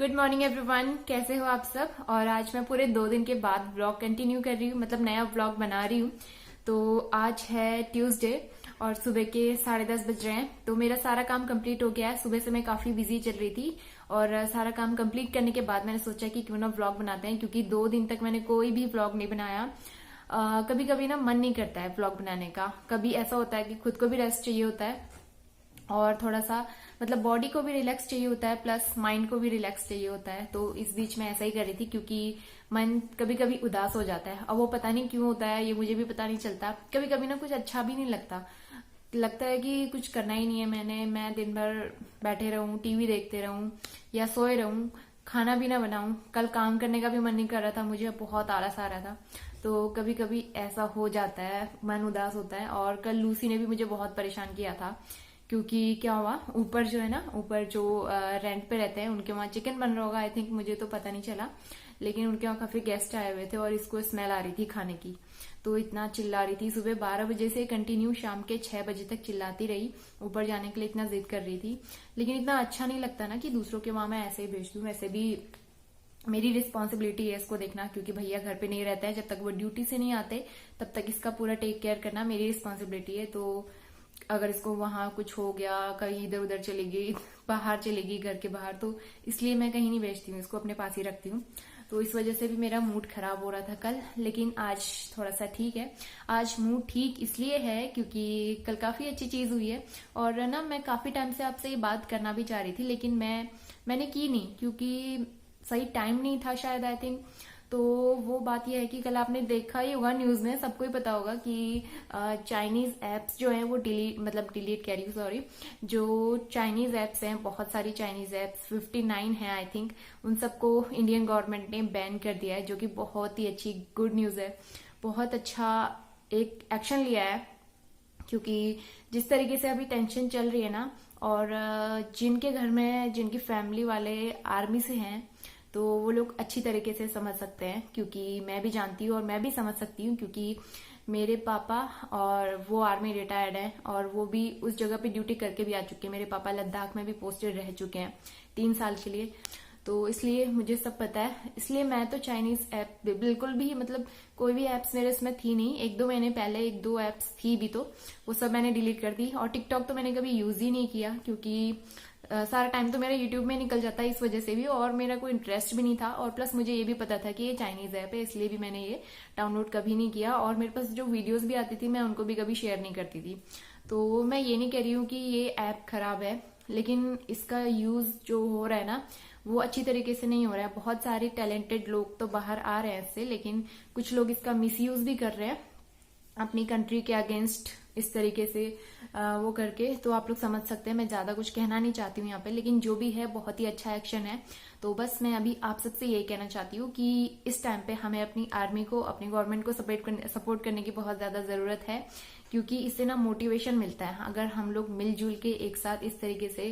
Good morning everyone, कैसे हो आप सब। और आज मैं पूरे 2 दिन के बाद व्लॉग कंटिन्यू कर रही हूँ, मतलब नया व्लॉग बना रही हूँ। तो आज है ट्यूसडे और सुबह के 10:30 बज रहे हैं। तो मेरा सारा काम कंप्लीट हो गया है। सुबह से मैं काफी बिजी चल रही थी और सारा काम कंप्लीट करने के बाद मैंने सोचा कि क्यों ना व्लॉग बनाते हैं, क्योंकि 2 दिन तक मैंने कोई भी व्लॉग नहीं बनाया। कभी कभी ना मन नहीं करता है व्लॉग बनाने का। कभी ऐसा होता है कि खुद को भी रेस्ट चाहिए होता है और थोड़ा सा मतलब बॉडी को भी रिलैक्स चाहिए होता है, प्लस माइंड को भी रिलैक्स चाहिए होता है। तो इस बीच में ऐसा ही कर रही थी, क्योंकि मन कभी कभी उदास हो जाता है। अब वो पता नहीं क्यों होता है, ये मुझे भी पता नहीं चलता। कभी कभी ना कुछ अच्छा भी नहीं लगता है कि कुछ करना ही नहीं है। मैं दिन भर बैठे रहूं, टीवी देखते रहूं या सोए रहूं, खाना भी ना बनाऊं। कल काम करने का भी मन नहीं कर रहा था मुझे, बहुत आलस आ रहा था। तो कभी कभी ऐसा हो जाता है, मन उदास होता है। और कल लूसी ने भी मुझे बहुत परेशान किया था, क्योंकि क्या हुआ, ऊपर जो है ना, ऊपर जो रेंट पे रहते हैं उनके वहां चिकन बन रहा होगा आई थिंक, मुझे तो पता नहीं चला। लेकिन उनके वहां काफी गेस्ट आए हुए थे और इसको स्मेल आ रही थी खाने की। तो इतना चिल्ला रही थी, सुबह 12 बजे से कंटिन्यू शाम के 6 बजे तक चिल्लाती रही। ऊपर जाने के लिए इतना जिद कर रही थी। लेकिन इतना अच्छा नहीं लगता ना कि दूसरों के वहां मैं ऐसे ही भेज दूं। वैसे भी मेरी रिस्पॉन्सिबिलिटी है इसको देखना, क्योंकि भैया घर पे नहीं रहता है। जब तक वो ड्यूटी से नहीं आते तब तक इसका पूरा टेक केयर करना मेरी रिस्पॉन्सिबिलिटी है। तो अगर इसको वहां कुछ हो गया, कहीं इधर उधर चली गई, बाहर चली गई घर के बाहर, तो इसलिए मैं कहीं नहीं भेजती हूँ, इसको अपने पास ही रखती हूँ। तो इस वजह से भी मेरा मूड खराब हो रहा था कल, लेकिन आज थोड़ा सा ठीक है। आज मूड ठीक इसलिए है क्योंकि कल काफी अच्छी चीज हुई है। और ना मैं काफी टाइम से आपसे ये बात करना भी चाह रही थी, लेकिन मैंने की नहीं, क्योंकि सही टाइम नहीं था शायद, आई थिंक। तो वो बात यह है कि कल आपने देखा ही होगा न्यूज में, सबको ही पता होगा कि चाइनीज एप्स जो हैं वो डिलीट कह रही हूँ, सॉरी। जो चाइनीज एप्स हैं, बहुत सारी चाइनीज एप्स 59 है आई थिंक, उन सबको इंडियन गवर्नमेंट ने बैन कर दिया है, जो कि बहुत ही अच्छी गुड न्यूज है। बहुत अच्छा एक एक्शन लिया है, क्योंकि जिस तरीके से अभी टेंशन चल रही है ना, और जिनके घर में जिनकी फैमिली वाले आर्मी से हैं, तो वो लोग अच्छी तरीके से समझ सकते हैं। क्योंकि मैं भी जानती हूँ और मैं भी समझ सकती हूँ, क्योंकि मेरे पापा और वो आर्मी रिटायर्ड हैं और वो भी उस जगह पे ड्यूटी करके भी आ चुके हैं। मेरे पापा लद्दाख में भी पोस्टेड रह चुके हैं 3 साल के लिए। तो इसलिए मुझे सब पता है। इसलिए मैं तो चाइनीज ऐप बिल्कुल भी, मतलब कोई भी एप्स मेरे इसमें थी नहीं। 1-2 महीने पहले 1-2 एप्स थी भी, तो वो सब मैंने डिलीट कर दी। और टिकटॉक तो मैंने कभी यूज ही नहीं किया, क्योंकि सारा टाइम तो मेरा यूट्यूब में निकल जाता है इस वजह से भी, और मेरा कोई इंटरेस्ट भी नहीं था। और प्लस मुझे ये भी पता था कि ये चाइनीज ऐप है, इसलिए भी मैंने ये डाउनलोड कभी नहीं किया। और मेरे पास जो वीडियोस भी आती थी मैं उनको भी कभी शेयर नहीं करती थी। तो मैं ये नहीं कह रही हूँ कि ये ऐप खराब है, लेकिन इसका यूज जो हो रहा है ना, वो अच्छी तरीके से नहीं हो रहा है। बहुत सारे टैलेंटेड लोग तो बाहर आ रहे हैं इससे, लेकिन कुछ लोग इसका मिसयूज भी कर रहे हैं अपनी कंट्री के अगेंस्ट, इस तरीके से वो करके। तो आप लोग समझ सकते हैं, मैं ज्यादा कुछ कहना नहीं चाहती हूँ यहाँ पे, लेकिन जो भी है बहुत ही अच्छा एक्शन है। तो बस मैं अभी आप सबसे यही कहना चाहती हूँ कि इस टाइम पे हमें अपनी आर्मी को, अपनी गवर्नमेंट को सपोर्ट करने की बहुत ज्यादा जरूरत है, क्योंकि इससे ना मोटिवेशन मिलता है। अगर हम लोग मिलजुल के एक साथ इस तरीके से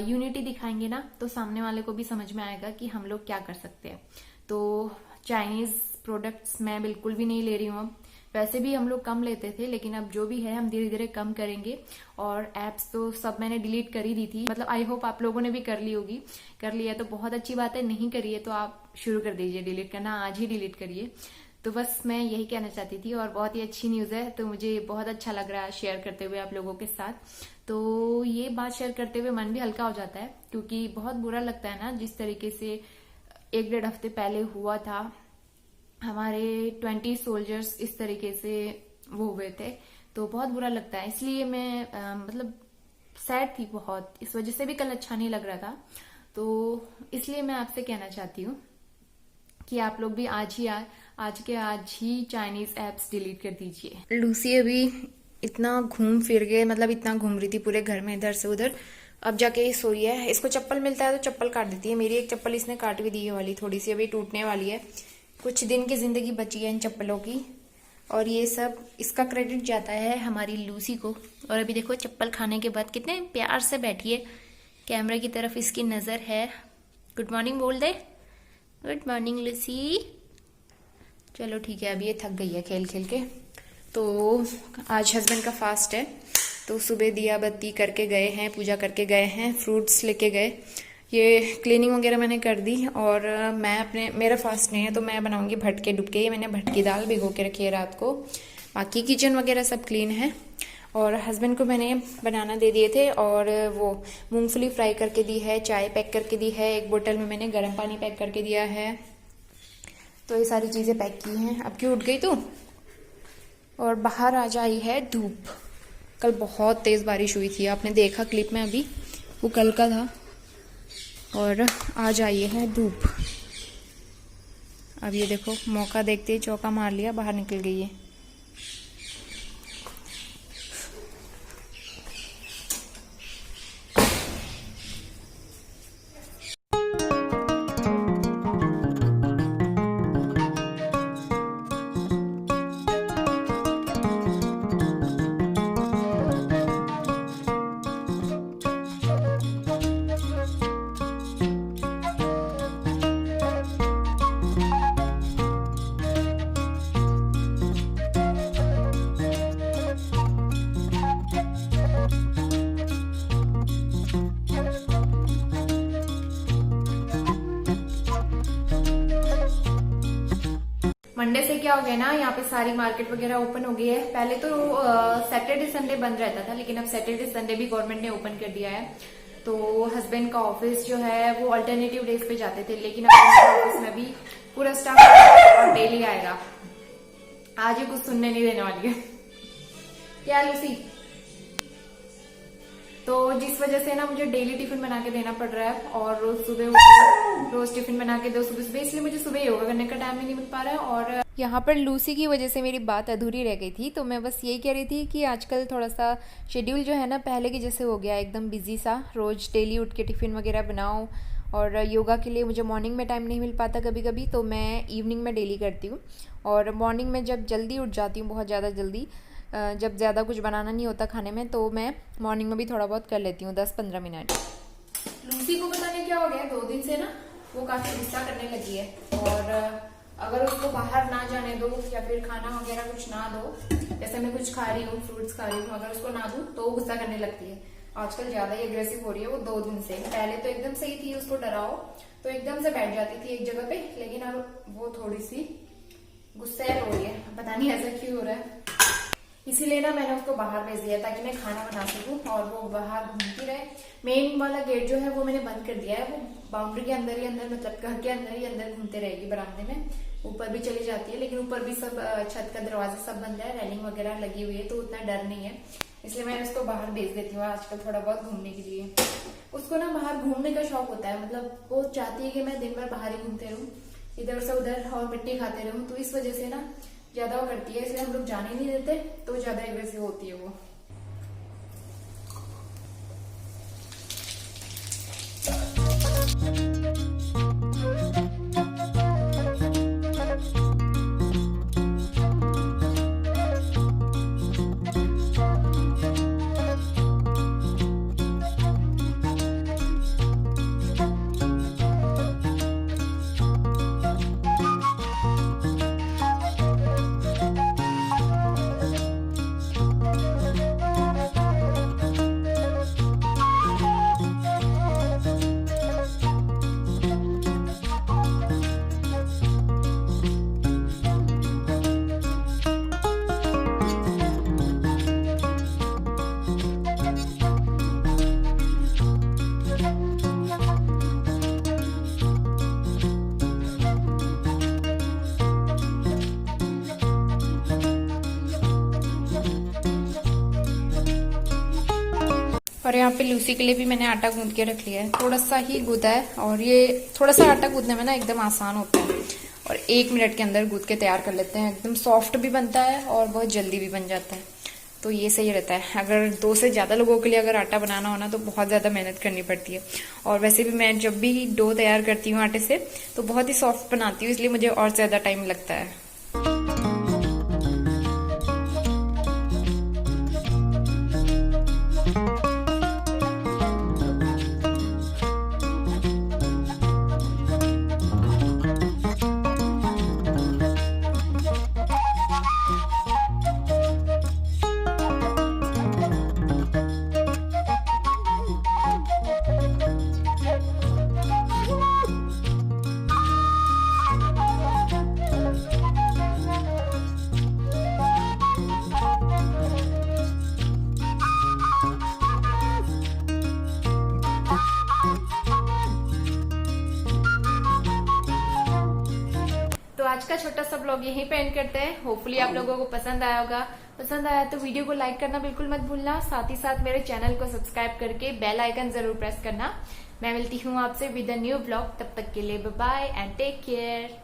यूनिटी दिखाएंगे ना, तो सामने वाले को भी समझ में आएगा कि हम लोग क्या कर सकते हैं। तो चाइनीज प्रोडक्ट्स मैं बिल्कुल भी नहीं ले रही हूँ अब। वैसे भी हम लोग कम लेते थे, लेकिन अब जो भी है हम धीरे धीरे कम करेंगे। और एप्स तो सब मैंने डिलीट कर ही दी थी, मतलब आई होप आप लोगों ने भी कर ली होगी। कर लिया तो बहुत अच्छी बात है, नहीं करिए तो आप शुरू कर दीजिए डिलीट करना, आज ही डिलीट करिए। तो बस मैं यही कहना चाहती थी, और बहुत ही अच्छी न्यूज है, तो मुझे बहुत अच्छा लग रहा है शेयर करते हुए आप लोगों के साथ। तो ये बात शेयर करते हुए मन भी हल्का हो जाता है, क्योंकि बहुत बुरा लगता है ना जिस तरीके से 1-1.5 हफ्ते पहले हुआ था। हमारे 20 सोल्जर्स इस तरीके से वो हुए थे, तो बहुत बुरा लगता है। इसलिए मैं मतलब सैड थी बहुत, इस वजह से भी कल अच्छा नहीं लग रहा था। तो इसलिए मैं आपसे कहना चाहती हूँ कि आप लोग भी आज ही चाइनीज एप्स डिलीट कर दीजिए। लूसी अभी इतना घूम फिर के, मतलब इतना घूम रही थी पूरे घर में इधर से उधर, अब जाके सोई है। इसको चप्पल मिलता है तो चप्पल काट देती है। मेरी एक चप्पल इसने काट भी दी है वाली, थोड़ी सी अभी टूटने वाली है। कुछ दिन की जिंदगी बची है इन चप्पलों की, और ये सब इसका क्रेडिट जाता है हमारी लूसी को। और अभी देखो चप्पल खाने के बाद कितने प्यार से बैठी है, कैमरे की तरफ इसकी नजर है। गुड मॉर्निंग बोल दे, गुड मॉर्निंग लूसी। चलो ठीक है, अभी ये थक गई है खेल खेल के। तो आज हस्बैंड का फास्ट है, तो सुबह दिया बत्ती करके गए हैं, पूजा करके गए हैं, फ्रूट्स लेके गए। ये क्लीनिंग वगैरह मैंने कर दी और मेरा फास्ट नहीं है तो मैं बनाऊंगी भटके डुबके। ये मैंने भटकी दाल भिगो के रखी है रात को। बाकी किचन वगैरह सब क्लीन है। और हस्बैंड को मैंने बनाना दे दिए थे और वो मूंगफली फ्राई करके दी है, चाय पैक करके दी है, एक बोतल में मैंने गर्म पानी पैक करके दिया है। तो ये सारी चीज़ें पैक की हैं। अब क्यों उठ गई तू? और बाहर आज आई है धूप। कल बहुत तेज़ बारिश हुई थी, आपने देखा क्लिप में अभी, वो कल का था। और आज आई है धूप। अब ये देखो, मौका देखते ही चौका मार लिया, बाहर निकल गई है। मंडे से क्या हो गया ना, यहाँ पे सारी मार्केट वगैरह ओपन हो गई है। पहले तो सैटरडे संडे बंद रहता था, लेकिन अब सैटरडे संडे भी गवर्नमेंट ने ओपन कर दिया है। तो हस्बैंड का ऑफिस जो है वो अल्टरनेटिव डेज पे जाते थे, लेकिन अब ऑफिस में भी पूरा स्टाफ और डेली आएगा। आज ही कुछ सुनने नहीं देने वाली है क्या लूसी? तो जिस वजह से ना मुझे डेली टिफिन बना के देना पड़ रहा है और रोज सुबह उठो, रोज टिफिन बना के दो सुबह सुबह, इसलिए मुझे सुबह योगा करने का टाइम ही नहीं मिल पा रहा है। और यहाँ पर लूसी की वजह से मेरी बात अधूरी रह गई थी। तो मैं बस यही कह रही थी कि आजकल थोड़ा सा शेड्यूल जो है ना पहले के जैसे हो गया, एकदम बिजी सा। रोज डेली उठ के टिफिन वगैरह बनाओ और योगा के लिए मुझे मॉर्निंग में टाइम नहीं मिल पाता कभी कभी, तो मैं इवनिंग में डेली करती हूँ। और मॉर्निंग में जब जल्दी उठ जाती हूँ, बहुत ज़्यादा जल्दी, जब ज़्यादा कुछ बनाना नहीं होता खाने में, तो मैं मॉर्निंग में भी थोड़ा बहुत कर लेती हूँ, 10-15 मिनट। लूसी को पता नहीं क्या हो गया, 2 दिन से ना वो काफ़ी गुस्सा करने लगी है। और अगर उसको बाहर ना जाने दो या फिर खाना वगैरह कुछ ना दो, जैसे मैं कुछ खा रही हूँ, फ्रूट्स खा रही हूँ, अगर उसको ना दूँ तो गुस्सा करने लगती है। आजकल ज़्यादा ही अग्रेसिव हो रही है वो 2 दिन से। पहले तो एकदम सही थी, उसको डराओ तो एकदम से बैठ जाती थी एक जगह पे, लेकिन अब वो थोड़ी सी गुस्सैल हो रही है। पता नहीं ऐसा क्यों हो रहा है। इसीलिए ना मैंने उसको बाहर भेज दिया ताकि मैं खाना बना सकूं और वो बाहर घूमती रहे। मेन वाला गेट जो है वो मैंने बंद कर दिया है, वो बाउंड्री के अंदर ही अंदर, मतलब घर के अंदर ही अंदर घूमते रहेगी बरामदे में। ऊपर भी चली जाती है, लेकिन ऊपर भी सब छत का दरवाजा सब बंद है, रेलिंग वगैरह लगी हुई है, तो उतना डर नहीं है। इसलिए मैं उसको बाहर भेज देती हूँ आजकल थोड़ा बहुत घूमने के लिए। उसको ना बाहर घूमने का शौक होता है, मतलब वो चाहती है कि मैं दिन भर बाहर ही घूमते रहूँ, इधर से उधर, और मिट्टी खाते रहूँ। तो इस वजह से ना ज्यादा वो करती है, इसलिए हम लोग जाने नहीं देते, तो ज्यादा एग्रेसिव होती है वो। और यहाँ पे लूसी के लिए भी मैंने आटा गूंद के रख लिया है, थोड़ा सा ही गूंदा है। और ये थोड़ा सा आटा गूंदने में ना एकदम आसान होता है, और 1 मिनट के अंदर गूंद के तैयार कर लेते हैं। एकदम सॉफ्ट भी बनता है और बहुत जल्दी भी बन जाता है, तो ये सही रहता है। अगर 2 से ज़्यादा लोगों के लिए अगर आटा बनाना हो ना तो बहुत ज़्यादा मेहनत करनी पड़ती है। और वैसे भी मैं जब भी डो तैयार करती हूँ आटे से तो बहुत ही सॉफ्ट बनाती हूँ, इसलिए मुझे और ज़्यादा टाइम लगता है। आज का छोटा सा ब्लॉग यहीं पे एंड करते हैं। होपफुली आप लोगों को पसंद आया होगा। पसंद आया तो वीडियो को लाइक करना बिल्कुल मत भूलना, साथ ही साथ मेरे चैनल को सब्सक्राइब करके बेल आइकन जरूर प्रेस करना। मैं मिलती हूँ आपसे विद अ न्यू ब्लॉग। तब तक के लिए bye bye and take care.